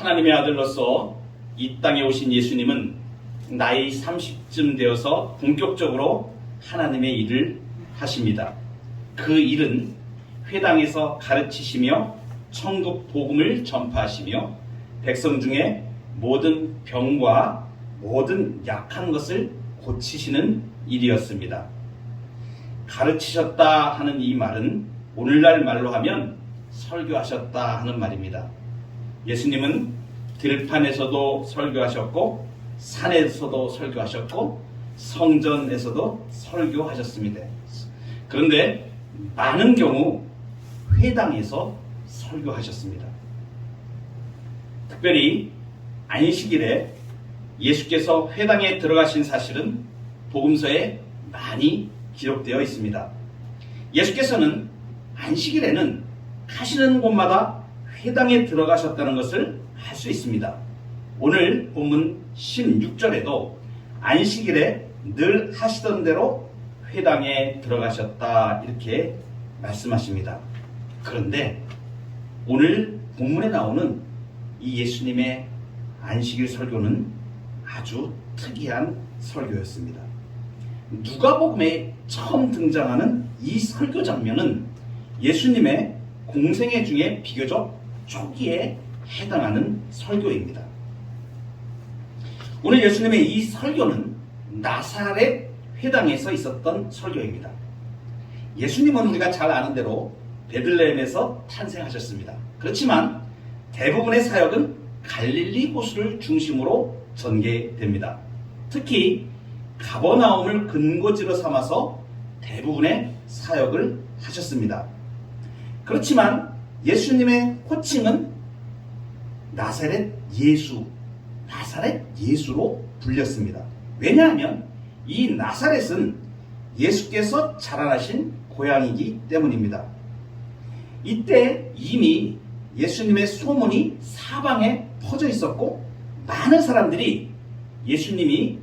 하나님의 아들로서 이 땅에 오신 예수님은 나이 30쯤 되어서 본격적으로 하나님의 일을 하십니다. 그 일은 회당에서 가르치시며 천국 복음을 전파하시며 백성 중에 모든 병과 모든 약한 것을 고치시는 일이었습니다. 가르치셨다 하는 이 말은 오늘날 말로 하면 설교하셨다 하는 말입니다. 예수님은 들판에서도 설교하셨고 산에서도 설교하셨고 성전에서도 설교하셨습니다. 그런데 많은 경우 회당에서 설교하셨습니다. 특별히 안식일에 예수께서 회당에 들어가신 사실은 복음서에 많이 기록되어 있습니다. 예수께서는 안식일에는 가시는 곳마다 회당에 들어가셨다는 것을 알 수 있습니다. 오늘 본문 16절에도 안식일에 늘 하시던 대로 회당에 들어가셨다 이렇게 말씀하십니다. 그런데 오늘 본문에 나오는 이 예수님의 안식일 설교는 아주 특이한 설교였습니다. 누가복음에 처음 등장하는 이 설교 장면은 예수님의 공생애 중에 비교적 초기에 해당하는 설교입니다. 오늘 예수님의 이 설교는 나사렛 회당에서 있었던 설교입니다. 예수님은 우리가 잘 아는 대로 베들레헴에서 탄생하셨습니다. 그렇지만 대부분의 사역은 갈릴리 호수를 중심으로 전개됩니다. 특히 가버나움을 근거지로 삼아서 대부분의 사역을 하셨습니다. 그렇지만 예수님의 호칭은 나사렛 예수로 불렸습니다. 왜냐하면 이 나사렛은 예수께서 자라나신 고향이기 때문입니다. 이때 이미 예수님의 소문이 사방에 퍼져 있었고 많은 사람들이 예수님이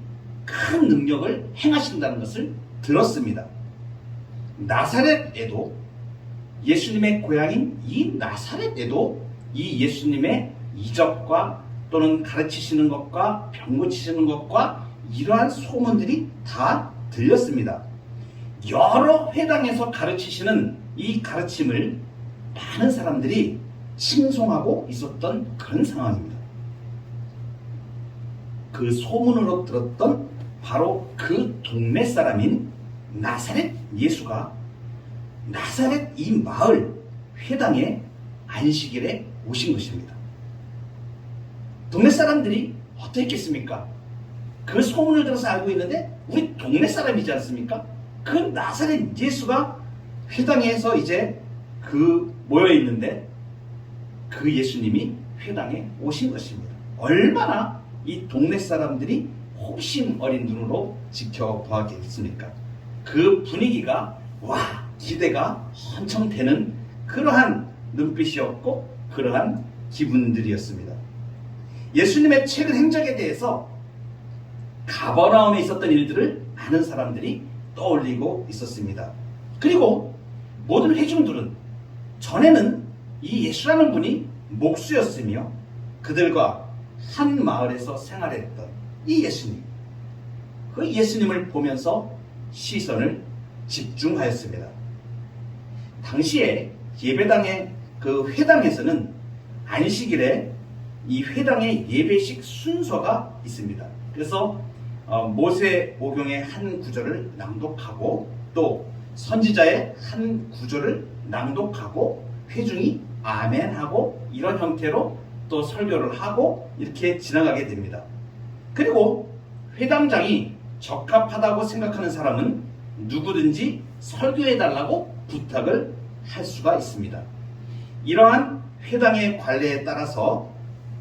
큰 능력을 행하신다는 것을 들었습니다. 나사렛에도 예수님의 고향인 이 나사렛에도 이 예수님의 이적과 또는 가르치시는 것과 병 고치시는 것과 이러한 소문들이 다 들렸습니다. 여러 회당에서 가르치시는 이 가르침을 많은 사람들이 칭송하고 있었던 그런 상황입니다. 그 소문으로 들었던 바로 그 동네 사람인 나사렛 예수가 나사렛 이 마을 회당에 안식일에 오신 것입니다. 동네 사람들이 어떻겠습니까? 그 소문을 들어서 알고 있는데 우리 동네 사람이지 않습니까? 그 나사렛 예수가 회당에서 이제 모여 있는데 그 예수님이 회당에 오신 것입니다. 얼마나 이 동네 사람들이 호심 어린 눈으로 지켜보았겠습니까? 그 분위기가 기대가 엄청 되는 그러한 눈빛이었고 그러한 기분들이었습니다. 예수님의 최근 행적에 대해서 가버나움에 있었던 일들을 많은 사람들이 떠올리고 있었습니다. 그리고 모든 회중들은 전에는 이 예수라는 분이 목수였으며 그들과 한 마을에서 생활했던 이 예수님, 그 예수님을 보면서 시선을 집중하였습니다. 당시에 예배당의 그 회당에서는 안식일에 이 회당의 예배식 순서가 있습니다. 그래서 모세오경의 한 구절을 낭독하고 또 선지자의 한 구절을 낭독하고 회중이 아멘하고 이런 형태로 또 설교를 하고 이렇게 지나가게 됩니다. 그리고 회당장이 적합하다고 생각하는 사람은 누구든지 설교해달라고 부탁을 할 수가 있습니다. 이러한 회당의 관례에 따라서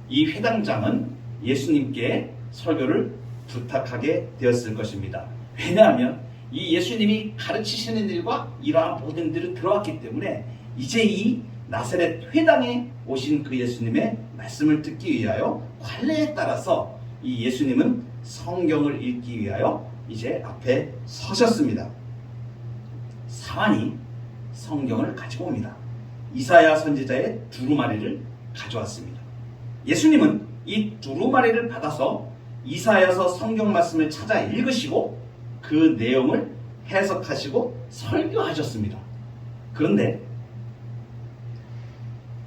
이 회당장은 예수님께 설교를 부탁하게 되었을 것입니다. 왜냐하면 이 예수님이 가르치시는 일과 이러한 모든 일을 들어왔기 때문에 이제 이 나사렛 회당에 오신 그 예수님의 말씀을 듣기 위하여 관례에 따라서 이 예수님은 성경을 읽기 위하여 이제 앞에 서셨습니다. 사환이 성경을 가지고 옵니다. 이사야 선지자의 두루마리를 가져왔습니다. 예수님은 이 두루마리를 받아서 이사야서 성경 말씀을 찾아 읽으시고 그 내용을 해석하시고 설교하셨습니다. 그런데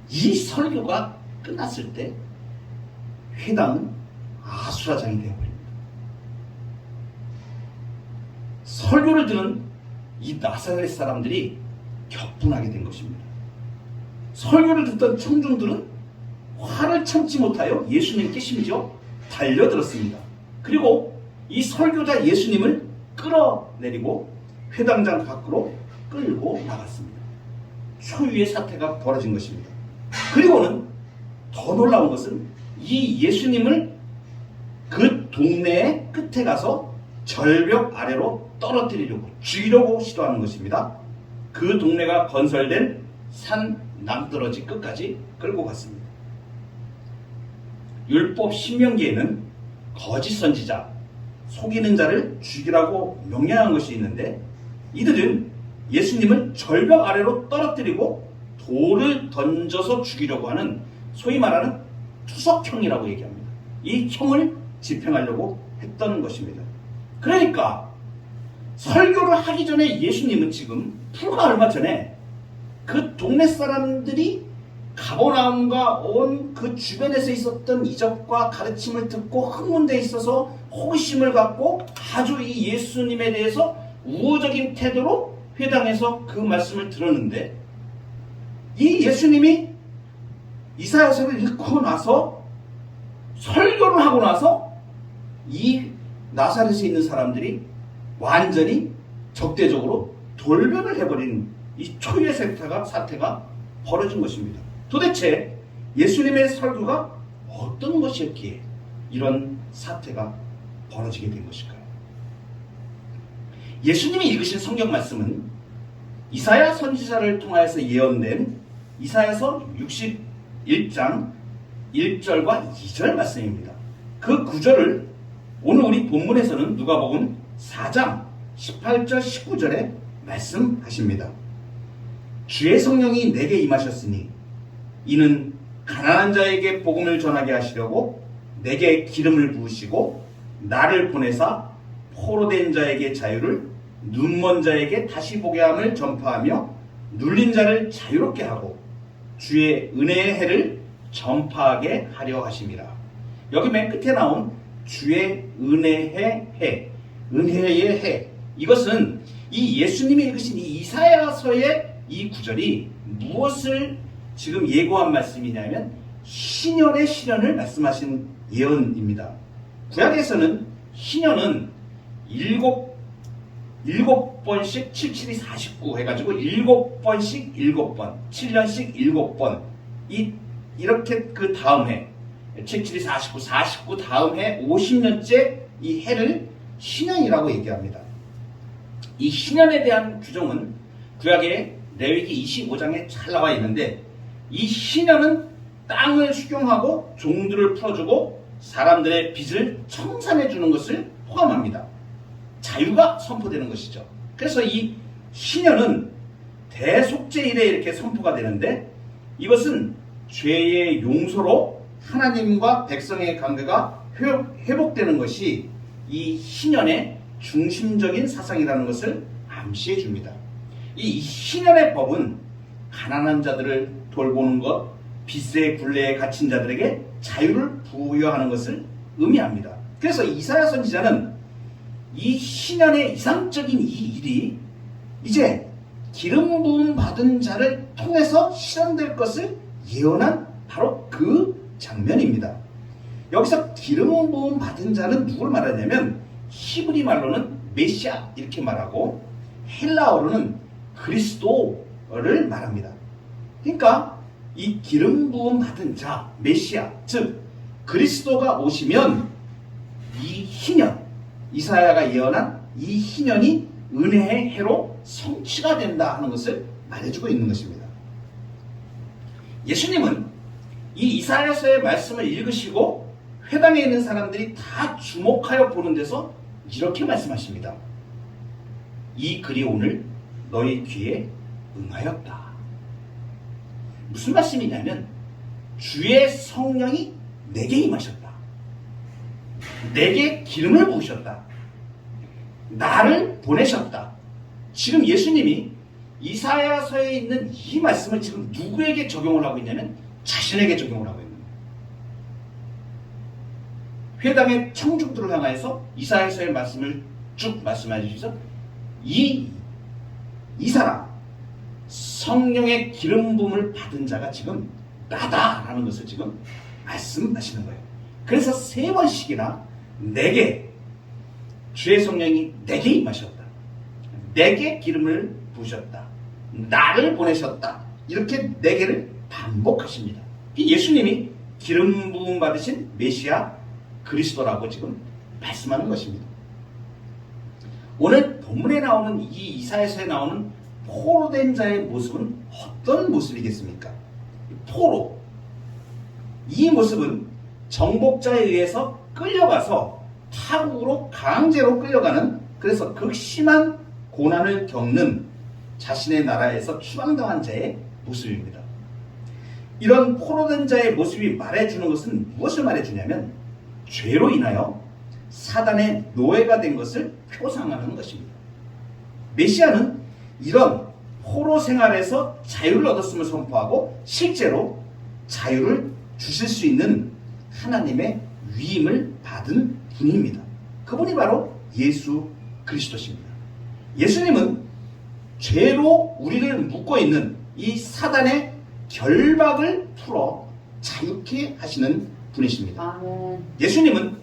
이 설교가 끝났을 때 회당은 아수라장이 되어버립니다. 설교를 들은 이 나사렛 사람들이 격분하게 된 것입니다. 설교를 듣던 청중들은 화를 참지 못하여 예수님께 심지어 달려들었습니다. 그리고 이 설교자 예수님을 끌어내리고 회당장 밖으로 끌고 나갔습니다. 초유의 사태가 벌어진 것입니다. 그리고는 더 놀라운 것은 이 예수님을 그 동네의 끝에 가서 절벽 아래로 떨어뜨리려고 죽이려고 시도하는 것입니다. 그 동네가 건설된 산 남떨어지 끝까지 끌고 갔습니다. 율법 신명기에는 거짓 선지자, 속이는 자를 죽이라고 명령한 것이 있는데 이들은 예수님을 절벽 아래로 떨어뜨리고 돌을 던져서 죽이려고 하는 소위 말하는 투석형이라고 얘기합니다. 이 형을 집행하려고 했던 것입니다. 그러니까 설교를 하기 전에 예수님은 지금 불과 얼마 전에 그 동네 사람들이 가버나움과 온 그 주변에서 있었던 이적과 가르침을 듣고 흥분되어 있어서 호기심을 갖고 아주 이 예수님에 대해서 우호적인 태도로 회당에서 그 말씀을 들었는데 이 예수님이 이사야서를 읽고 나서 설교를 하고 나서 이 나사렛에 있는 사람들이 완전히 적대적으로 돌변을 해버린 이 초유의 사태가 벌어진 것입니다. 도대체 예수님의 설교가 어떤 것이었기에 이런 사태가 벌어지게 된 것일까요? 예수님이 읽으신 성경 말씀은 이사야 선지자를 통하여서 예언된 이사야서 61장 1절과 2절 말씀입니다. 그 구절을 오늘 우리 본문에서는 누가복음 4장 18절 19절에 말씀하십니다. 주의 성령이 내게 임하셨으니 이는 가난한 자에게 복음을 전하게 하시려고 내게 기름을 부으시고 나를 보내사 포로된 자에게 자유를 눈먼 자에게 다시 보게 함을 전파하며 눌린 자를 자유롭게 하고 주의 은혜의 해를 전파하게 하려 하심이라. 여기 맨 끝에 나온 주의 은혜의 해, 은혜의 해, 이것은 이 예수님이 읽으신 이 이사야서의 이 구절이 무엇을 지금 예고한 말씀이냐면 신년의 실현을 말씀하신 예언입니다. 구약에서는 신년은 일곱 번씩 77이 49 해가지고 7번씩 7번 7년씩 7번 이렇게 그 다음 해 77이 49 다음 해 50년째 이 해를 신년이라고 얘기합니다. 이 신년에 대한 규정은 구약의 레위기 25장에 잘 나와 있는데 이 신년은 땅을 수경하고 종들을 풀어주고 사람들의 빚을 청산해 주는 것을 포함합니다. 자유가 선포되는 것이죠. 그래서 이 신년은 대속죄일에 이렇게 선포가 되는데 이것은 죄의 용서로 하나님과 백성의 관계가 회복되는 것이 이 신년의 중심적인 사상이라는 것을 암시해 줍니다. 이 신년의 법은 가난한 자들을 돌보는 것, 빚의 굴레에 갇힌 자들에게 자유를 부여하는 것을 의미합니다. 그래서 이사야 선지자는 이 신년의 이상적인 이 일이 이제 기름 부음 받은 자를 통해서 실현될 것을 예언한 바로 그 장면입니다. 여기서 기름 부음 받은 자는 누굴 말하냐면 히브리 말로는 메시아 이렇게 말하고 헬라어로는 그리스도를 말합니다. 그러니까 이 기름 부음 받은 자 메시아 즉 그리스도가 오시면 이 희년 이사야가 예언한 이 희년이 은혜의 해로 성취가 된다 하는 것을 말해주고 있는 것입니다. 예수님은 이 이사야서의 말씀을 읽으시고 회당에 있는 사람들이 다 주목하여 보는 데서 이렇게 말씀하십니다. 이 글이 오늘 너희 귀에 응하였다. 무슨 말씀이냐면 주의 성령이 내게 임하셨다. 내게 기름을 부으셨다. 나를 보내셨다. 지금 예수님이 이사야서에 있는 이 말씀을 지금 누구에게 적용을 하고 있냐면 자신에게 적용을 하고 있는 거예요. 회당의 청중들을 향하여서 이사야서의 말씀을 쭉 말씀해 주셔서 이 사람 성령의 기름 부음을 받은 자가 지금 나다라는 것을 지금 말씀하시는 거예요. 그래서 3번씩이나 내게 주의 성령이 내게 임하셨다. 내게 기름을 부으셨다. 나를 보내셨다. 이렇게 4개를 반복하십니다. 예수님이 기름 부음 받으신 메시아 그리스도라고 지금 말씀하는 것입니다. 오늘 본문에 나오는 이 이사야서에 나오는 포로된 자의 모습은 어떤 모습이겠습니까? 포로. 이 모습은 정복자에 의해서 끌려가서 타국으로 강제로 끌려가는, 그래서 극심한 고난을 겪는 자신의 나라에서 추방당한 자의 모습입니다. 이런 포로된 자의 모습이 말해주는 것은 무엇을 말해주냐면 죄로 인하여 사단의 노예가 된 것을 표상하는 것입니다. 메시아는 이런 포로 생활에서 자유를 얻었음을 선포하고 실제로 자유를 주실 수 있는 하나님의 위임을 받은 분입니다. 그분이 바로 예수 그리스도십니다. 예수님은 죄로 우리를 묶고 있는 이 사단의 결박을 풀어 자유케 하시는 분이십니다. 예수님은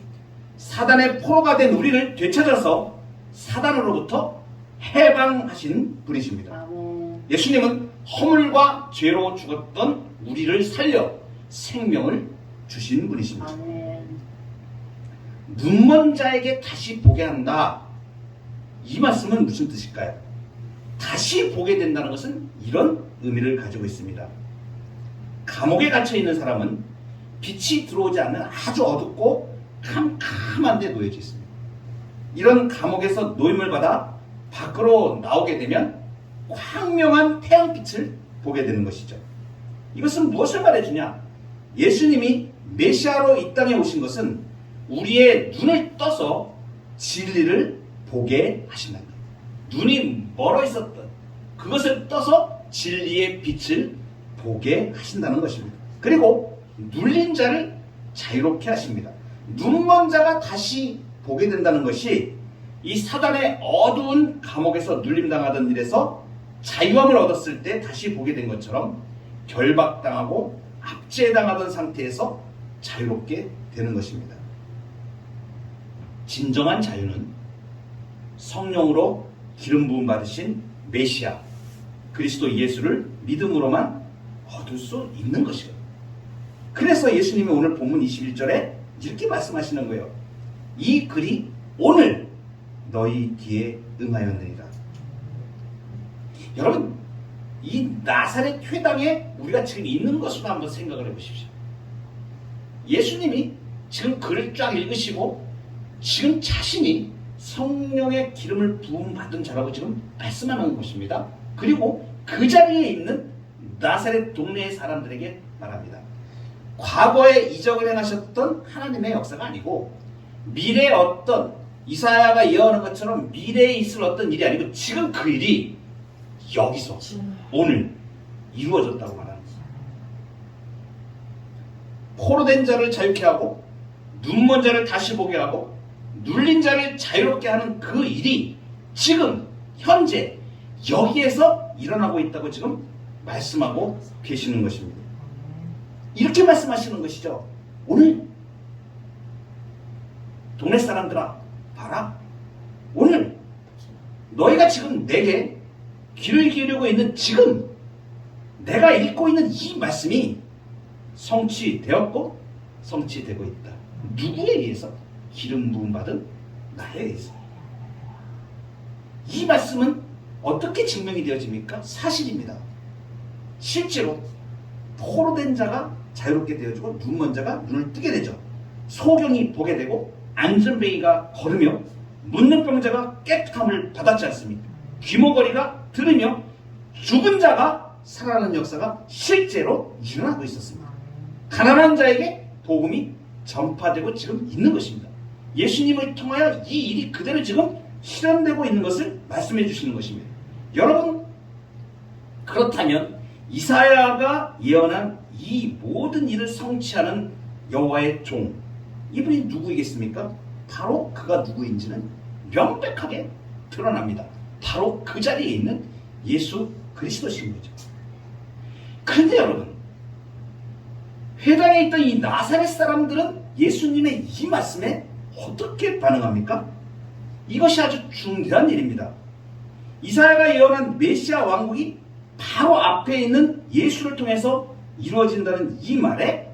사단의 포로가 된 우리를 되찾아서 사단으로부터 해방하신 분이십니다. 예수님은 허물과 죄로 죽었던 우리를 살려 생명을 주신 분이십니다. 눈먼 자에게 다시 보게 한다. 이 말씀은 무슨 뜻일까요? 다시 보게 된다는 것은 이런 의미를 가지고 있습니다. 감옥에 갇혀 있는 사람은 빛이 들어오지 않는 아주 어둡고 캄캄한 데 놓여져 있습니다. 이런 감옥에서 노임을 받아 밖으로 나오게 되면 광명한 태양빛을 보게 되는 것이죠. 이것은 무엇을 말해주냐? 예수님이 메시아로 이 땅에 오신 것은 우리의 눈을 떠서 진리를 보게 하신다. 눈이 멀어 있었던 그것을 떠서 진리의 빛을 보게 하신다는 것입니다. 그리고 눌린 자를 자유롭게 하십니다. 눈먼 자가 다시 보게 된다는 것이 이 사단의 어두운 감옥에서 눌림당하던 일에서 자유함을 얻었을 때 다시 보게 된 것처럼 결박당하고 압제당하던 상태에서 자유롭게 되는 것입니다. 진정한 자유는 성령으로 기름 부음 받으신 메시아 그리스도 예수를 믿음으로만 얻을 수 있는 것이에요. 그래서 예수님이 오늘 본문 21절에 이렇게 말씀하시는 거예요. 이 글이 오늘 너희 귀에 응하였느니라. 여러분, 이 나사렛 회당에 우리가 지금 있는 것으로 한번 생각을 해보십시오. 예수님이 지금 글을 쫙 읽으시고 지금 자신이 성령의 기름을 부음받은 자라고 지금 말씀하는 것입니다. 그리고 그 자리에 있는 나사렛 동네의 사람들에게 말합니다. 과거에 이적을 행하셨던 하나님의 역사가 아니고 미래의 어떤 이사야가 예언한 것처럼 미래에 있을 어떤 일이 아니고 지금 그 일이 여기서 오늘 이루어졌다고 말하는 거예요. 포로된 자를 자유케 하고 눈먼 자를 다시 보게 하고 눌린 자를 자유롭게 하는 그 일이 지금 현재 여기에서 일어나고 있다고 지금 말씀하고 계시는 것입니다. 이렇게 말씀하시는 것이죠. 오늘 동네 사람들아 봐라. 오늘 너희가 지금 내게 귀를 기울이고 있는 지금 내가 읽고 있는 이 말씀이 성취되었고 성취되고 있다. 누구에 의해서? 기름 부음 받은 나에 의해서. 이 말씀은 어떻게 증명이 되어집니까? 사실입니다. 실제로 포로된 자가 자유롭게 되어지고 눈먼 자가 눈을 뜨게 되죠. 소경이 보게 되고 안전뱅이가 걸으며 묻는 병자가 깨끗함을 받았지 않습니까? 귀머거리가 들으며 죽은 자가 살아나는 역사가 실제로 일어나고 있었습니다. 가난한 자에게 복음이 전파되고 지금 있는 것입니다. 예수님을 통하여 이 일이 그대로 지금 실현되고 있는 것을 말씀해 주시는 것입니다. 여러분, 그렇다면 이사야가 예언한 이 모든 일을 성취하는 여호와의 종, 이분이 누구이겠습니까? 바로 그가 누구인지는 명백하게 드러납니다. 바로 그 자리에 있는 예수 그리스도신 거죠. 그런데 여러분, 회당에 있던 이 나사렛 사람들은 예수님의 이 말씀에 어떻게 반응합니까? 이것이 아주 중대한 일입니다. 이사야가 예언한 메시아 왕국이 바로 앞에 있는 예수를 통해서 이루어진다는 이 말에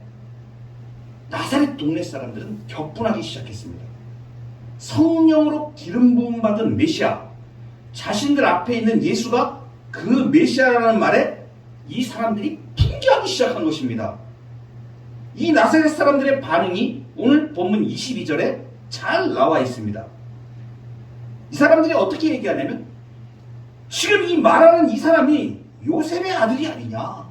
나사렛 동네 사람들은 격분하기 시작했습니다. 성령으로 기름 부음 받은 메시아, 자신들 앞에 있는 예수가 그 메시아라는 말에 이 사람들이 풍기하기 시작한 것입니다. 이 나사렛 사람들의 반응이 오늘 본문 22절에 잘 나와 있습니다. 이 사람들이 어떻게 얘기하냐면, 지금 이 말하는 이 사람이 요셉의 아들이 아니냐.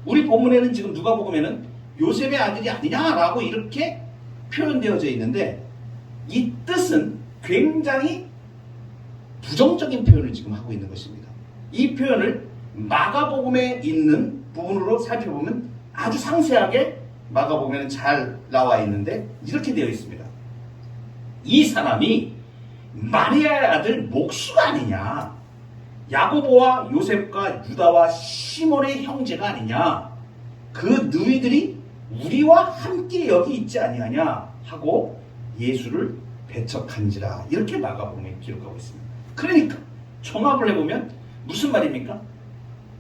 우리 본문에는 지금 누가복음에는 요셉의 아들이 아니냐라고 이렇게 표현되어져 있는데, 이 뜻은 굉장히 부정적인 표현을 지금 하고 있는 것입니다. 이 표현을 마가복음에 있는 부분으로 살펴보면 아주 상세하게 마가복음에는 잘 나와 있는데 이렇게 되어 있습니다. 이 사람이 마리아의 아들 목수가 아니냐, 야고보와 요셉과 유다와 시몬의 형제가 아니냐, 그 너희들이 우리와 함께 여기 있지 아니하냐 하고 예수를 배척한지라, 이렇게 마가복음에 기록하고 있습니다. 그러니까 종합을 해보면 무슨 말입니까?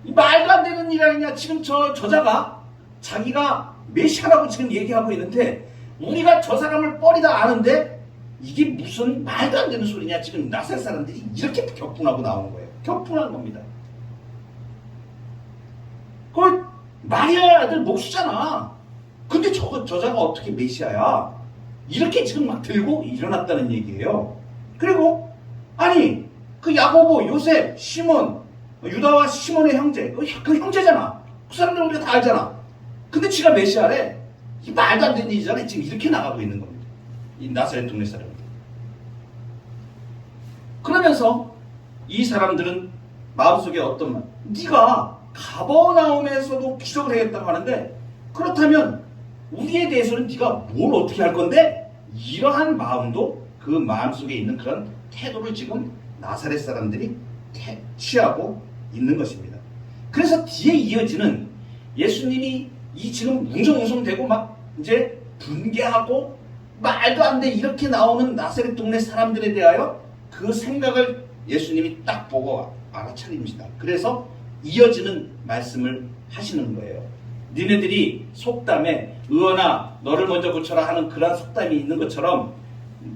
말도 안 되는 일 아니냐. 지금 저자가 자기가 메시아라고 지금 얘기하고 있는데 우리가 저 사람을 뻘이다 아는데 이게 무슨 말도 안 되는 소리냐. 지금 나사렛 사람들이 이렇게 격분하고 나오는 거예요. 격분한 겁니다. 그 마리아의 아들 목수잖아. 근데 저자가 어떻게 메시아야? 이렇게 지금 막 들고 일어났다는 얘기예요. 그리고 아니 그 야고보, 요셉, 시몬, 유다와 시몬의 형제, 그 형제잖아. 그 사람들 우리가 다 알잖아. 근데 지가 메시아래. 이 말도 안 되는 일이잖아. 지금 이렇게 나가고 있는 겁니다. 이 나사렛 동네 사람들. 그러면서 이 사람들은 마음속에 어떤 말, 네가 가버나움에서도 기적을 하겠다고 하는데 그렇다면 우리에 대해서는 네가 뭘 어떻게 할 건데? 이러한 마음도 그 마음속에 있는 그런 태도를 지금 나사렛 사람들이 취하고 있는 것입니다. 그래서 뒤에 이어지는 예수님이 이 지금 웅성웅성대고 막 이제 분개하고 말도 안 돼 이렇게 나오는 나사렛 동네 사람들에 대하여 그 생각을 예수님이 딱 보고 알아차립니다. 그래서 이어지는 말씀을 하시는 거예요. 니네들이 속담에 의원아 너를 먼저 고쳐라 하는 그런 속담이 있는 것처럼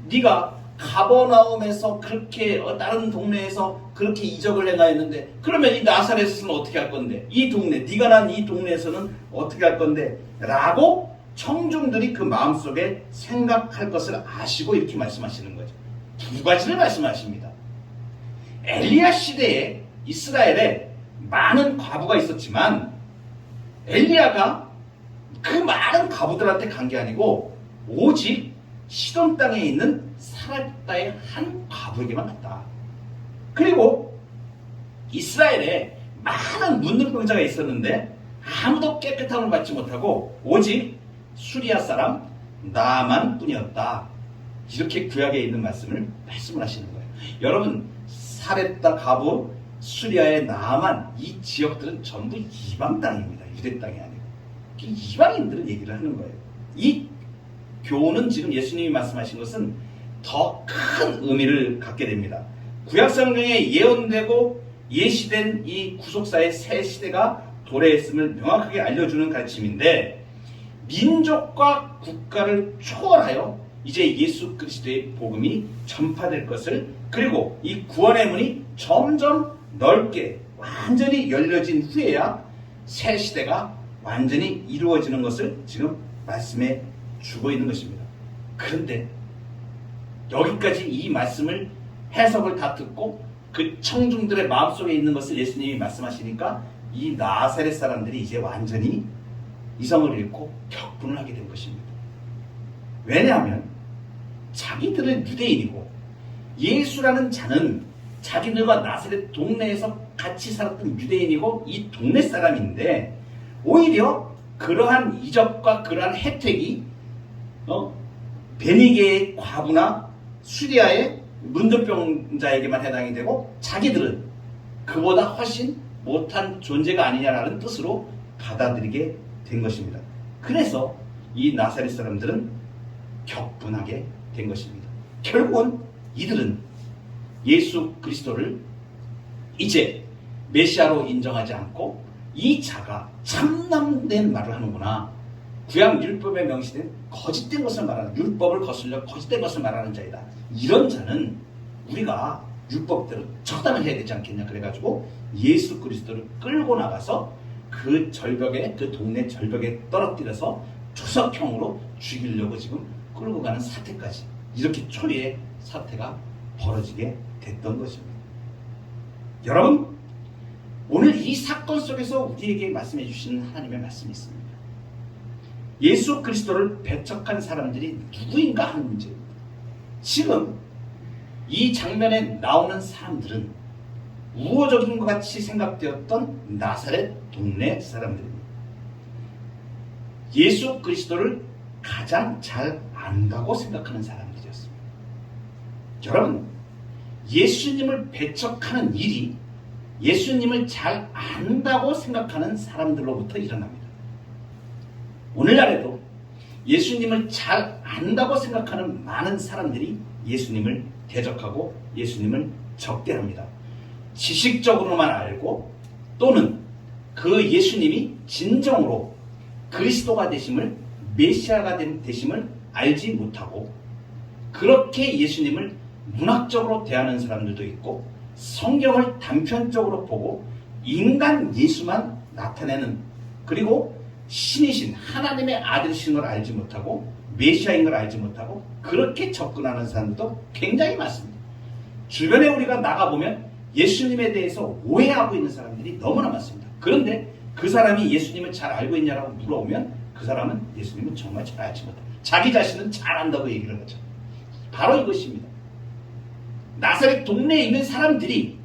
네가 가버나움에서 그렇게 다른 동네에서 그렇게 이적을 행하였는데 그러면 이 나사렛에서는 어떻게 할 건데? 이 동네, 네가 난 이 동네에서는 어떻게 할 건데? 라고 청중들이 그 마음속에 생각할 것을 아시고 이렇게 말씀하시는 거죠. 두 가지를 말씀하십니다. 엘리야 시대에 이스라엘에 많은 과부가 있었지만 엘리야가 그 많은 과부들한테 간 게 아니고 오직 시돈 땅에 있는 사렙다의 한 과부에게만 갔다. 그리고 이스라엘에 많은 문둥병자가 있었는데 아무도 깨끗함을 받지 못하고 오직 수리아 사람 나만 뿐이었다. 이렇게 구약에 있는 말씀을 하시는 거예요. 여러분, 사렙다 과부, 수리아의 나만, 이 지역들은 전부 이방 땅입니다. 유대 땅이 아니고 이방인들은 얘기를 하는 거예요. 이 교훈은 지금 예수님이 말씀하신 것은 더 큰 의미를 갖게 됩니다. 구약성경에 예언되고 예시된 이 구속사의 새 시대가 도래했음을 명확하게 알려주는 가르침인데, 민족과 국가를 초월하여 이제 예수 그리스도의 복음이 전파될 것을, 그리고 이 구원의 문이 점점 넓게 완전히 열려진 후에야 새 시대가 완전히 이루어지는 것을 지금 말씀해 주고 있는 것입니다. 그런데 여기까지 이 말씀을 해석을 다 듣고 그 청중들의 마음속에 있는 것을 예수님이 말씀하시니까 이 나사렛 사람들이 이제 완전히 이성을 잃고 격분을 하게 된 것입니다. 왜냐하면 자기들은 유대인이고 예수라는 자는 자기들과 나사렛 동네에서 같이 살았던 유대인이고 이 동네 사람인데 오히려 그러한 이적과 그러한 혜택이 베니게의 과부나 수리아의 문둥병자에게만 해당이 되고 자기들은 그보다 훨씬 못한 존재가 아니냐라는 뜻으로 받아들이게 된 것입니다. 그래서 이 나사렛 사람들은 격분하게 된 것입니다. 결국은 이들은 예수 그리스도를 이제 메시아로 인정하지 않고 이 자가 참남된 말을 하는구나. 구약 율법에 명시된 거짓된 것을 말하는, 율법을 거슬려 거짓된 것을 말하는 자이다. 이런 자는 우리가 율법대로 적당을 해야 되지 않겠냐. 그래가지고 예수 그리스도를 끌고 나가서 그 절벽에, 그 동네 절벽에 떨어뜨려서 투석형으로 죽이려고 지금 끌고 가는 사태까지, 이렇게 초리의 사태가 벌어지게 됐던 것입니다. 여러분, 오늘 이 사건 속에서 우리에게 말씀해 주시는 하나님의 말씀이 있습니다. 예수 그리스도를 배척한 사람들이 누구인가 하는 문제입니다. 지금 이 장면에 나오는 사람들은 우호적인 것 같이 생각되었던 나사렛 동네 사람들입니다. 예수 그리스도를 가장 잘 안다고 생각하는 사람들이었습니다. 여러분, 예수님을 배척하는 일이 예수님을 잘 안다고 생각하는 사람들로부터 일어납니다. 오늘날에도 예수님을 잘 안다고 생각하는 많은 사람들이 예수님을 대적하고 예수님을 적대합니다. 지식적으로만 알고 또는 그 예수님이 진정으로 그리스도가 되심을, 메시아가 되심을 알지 못하고 그렇게 예수님을 문학적으로 대하는 사람들도 있고 성경을 단편적으로 보고 인간 예수만 나타내는, 그리고 신이신 하나님의 아들이신 걸 알지 못하고 메시아인 걸 알지 못하고 그렇게 접근하는 사람들도 굉장히 많습니다. 주변에 우리가 나가보면 예수님에 대해서 오해하고 있는 사람들이 너무나 많습니다. 그런데 그 사람이 예수님을 잘 알고 있냐라고 물어보면 그 사람은 예수님은 정말 잘 알지 못합니다. 자기 자신은 잘 안다고 얘기를 하죠. 바로 이것입니다. 나사렛 동네에 있는 사람들이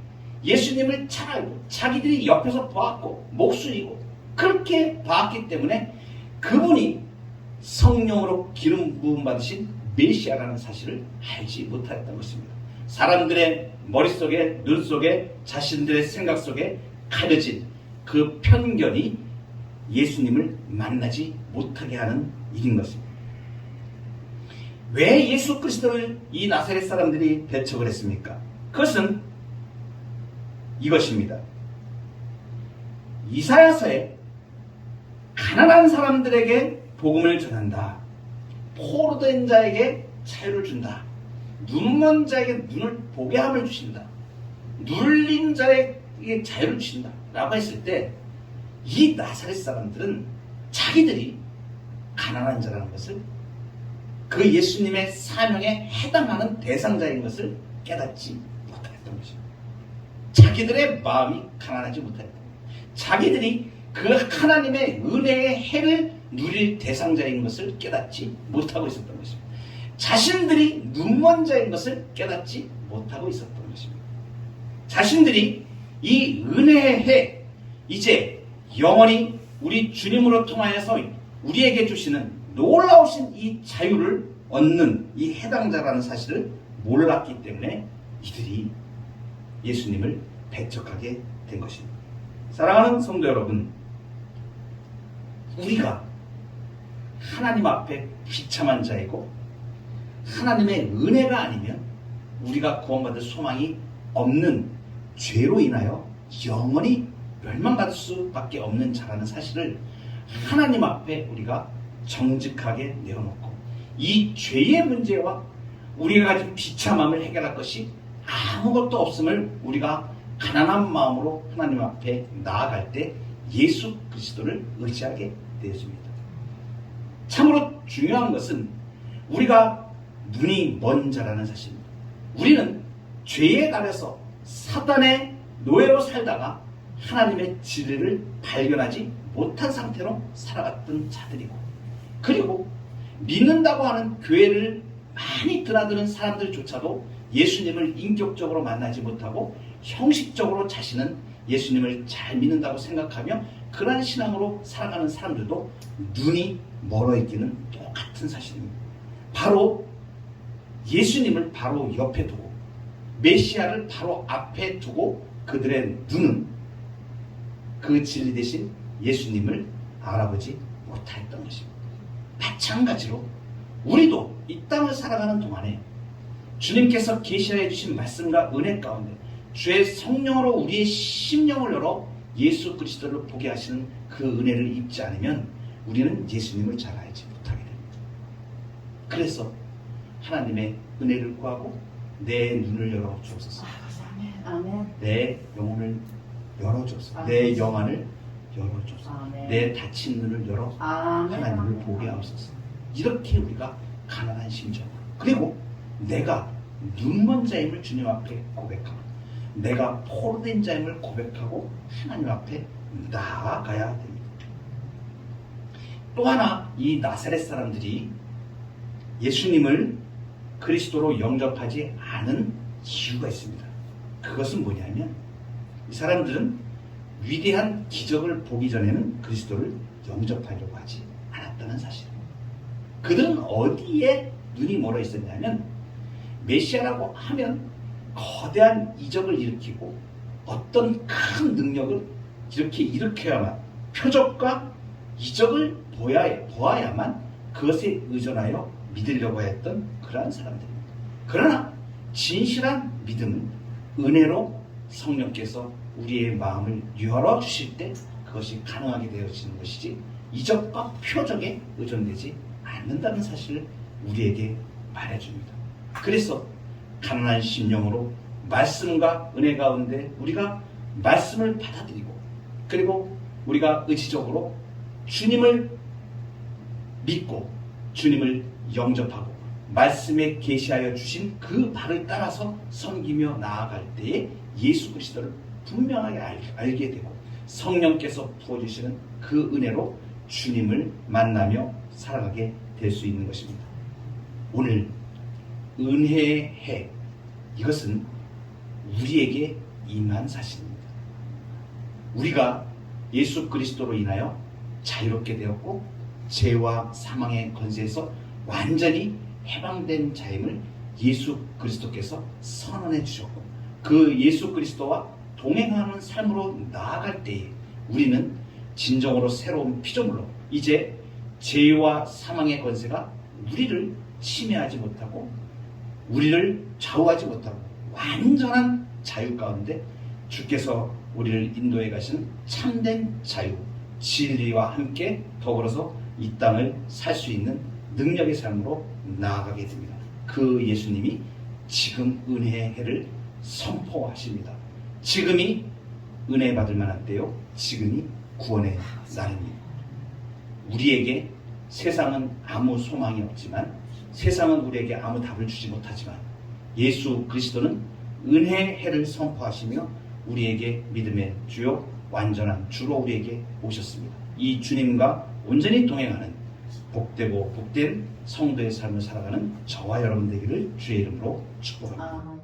예수님을 잘 알고 자기들이 옆에서 보았고 목수이고 그렇게 봤기 때문에 그분이 성령으로 기름 부음 받으신 메시아라는 사실을 알지 못하였던 것입니다. 사람들의 머릿속에, 눈 속에, 자신들의 생각 속에 가려진 그 편견이 예수님을 만나지 못하게 하는 일인 것입니다. 왜 예수 그리스도를 이 나사렛 사람들이 배척을 했습니까? 그것은 이것입니다. 이사야서에 가난한 사람들에게 복음을 전한다. 포로된 자에게 자유를 준다. 눈먼 자에게 눈을 보게 함을 주신다. 눌린 자에게 자유를 주신다. 라고 했을 때 이 나사렛 사람들은 자기들이 가난한 자라는 것을, 그 예수님의 사명에 해당하는 대상자인 것을 깨닫지 못했던 것입니다. 자기들의 마음이 가난하지 못했던 것입니다. 자기들이 그 하나님의 은혜의 해를 누릴 대상자인 것을 깨닫지 못하고 있었던 것입니다. 자신들이 눈먼 자인 것을 깨닫지 못하고 있었던 것입니다. 자신들이 이 은혜의 해, 이제 영원히 우리 주님으로 통하여서 우리에게 주시는 놀라우신 이 자유를 얻는 이 해당자라는 사실을 몰랐기 때문에 이들이 예수님을 배척하게 된 것입니다. 사랑하는 성도 여러분, 우리가 하나님 앞에 비참한 자이고 하나님의 은혜가 아니면 우리가 구원받을 소망이 없는 죄로 인하여 영원히 멸망받을 수밖에 없는 자라는 사실을 하나님 앞에 우리가 정직하게 내어놓고 이 죄의 문제와 우리가 가진 비참함을 해결할 것이 아무것도 없음을 우리가 가난한 마음으로 하나님 앞에 나아갈 때 예수 그리스도를 의지하게 되어집니다. 참으로 중요한 것은 우리가 눈이 먼 자라는 사실입니다. 우리는 죄에 가려서 사단의 노예로 살다가 하나님의 진리를 발견하지 못한 상태로 살아갔던 자들이고, 그리고 믿는다고 하는 교회를 많이 드나드는 사람들조차도 예수님을 인격적으로 만나지 못하고 형식적으로 자신은 예수님을 잘 믿는다고 생각하며 그러한 신앙으로 살아가는 사람들도 눈이 멀어 있기는 똑같은 사실입니다. 바로 예수님을 바로 옆에 두고 메시아를 바로 앞에 두고 그들의 눈은 그 진리 대신 예수님을 알아보지 못했던 것입니다. 마찬가지로 우리도 이 땅을 살아가는 동안에 주님께서 계시하여 주신 말씀과 은혜 가운데 주의 성령으로 우리의 심령을 열어 예수 그리스도를 보게 하시는 그 은혜를 입지 않으면 우리는 예수님을 잘 알지 못하게 됩니다. 그래서 하나님의 은혜를 구하고 내 눈을 열어 주옵소서. 아멘. 내 영혼을 열어 주옵소서. 내 영안을 열어 주옵소서. 내 닫힌 눈을 열어 하나님을 보게 하옵소서. 이렇게 우리가 가난한 심정, 그리고 내가 눈먼 자임을 주님 앞에 고백하고 내가 포로된 자임을 고백하고 하나님 앞에 나아가야 됩니다. 또 하나, 이 나사렛 사람들이 예수님을 그리스도로 영접하지 않은 이유가 있습니다. 그것은 뭐냐면 이 사람들은 위대한 기적을 보기 전에는 그리스도를 영접하려고 하지 않았다는 사실입니다. 그들은 어디에 눈이 멀어 있었냐면 메시아라고 하면 거대한 이적을 일으키고 어떤 큰 능력을 이렇게 일으켜야만, 표적과 이적을 보아야만 그것에 의존하여 믿으려고 했던 그러한 사람들입니다. 그러나 진실한 믿음은 은혜로 성령께서 우리의 마음을 열어주실 때 그것이 가능하게 되어지는 것이지 이적과 표적에 의존되지 않는다는 사실을 우리에게 말해줍니다. 그래서 가난한 심령으로 말씀과 은혜 가운데 우리가 말씀을 받아들이고, 그리고 우리가 의지적으로 주님을 믿고 주님을 영접하고 말씀에 계시하여 주신 그 발을 따라서 섬기며 나아갈 때에 예수 그리스도를 분명하게 알게 되고 성령께서 부어주시는 그 은혜로 주님을 만나며 살아가게 될 수 있는 것입니다. 오늘 은혜의 해, 이것은 우리에게 임한 사실입니다. 우리가 예수 그리스도로 인하여 자유롭게 되었고 죄와 사망의 권세에서 완전히 해방된 자임을 예수 그리스도께서 선언해 주셨고 그 예수 그리스도와 동행하는 삶으로 나아갈 때에 우리는 진정으로 새로운 피조물로 이제 죄와 사망의 권세가 우리를 침해하지 못하고 우리를 좌우하지 못하고 완전한 자유 가운데 주께서 우리를 인도해 가시는 참된 자유, 진리와 함께 더불어서 이 땅을 살 수 있는 능력의 삶으로 나아가게 됩니다. 그 예수님이 지금 은혜의 해를 선포하십니다. 지금이 은혜 받을 만한 때요, 지금이 구원의 날입니다. 우리에게 세상은 아무 소망이 없지만, 세상은 우리에게 아무 답을 주지 못하지만 예수 그리스도는 은혜의 해를 선포하시며 우리에게 믿음의 주요 완전한 주로 우리에게 오셨습니다. 이 주님과 온전히 동행하는 복되고 복된 성도의 삶을 살아가는 저와 여러분 되기를 주의 이름으로 축복합니다.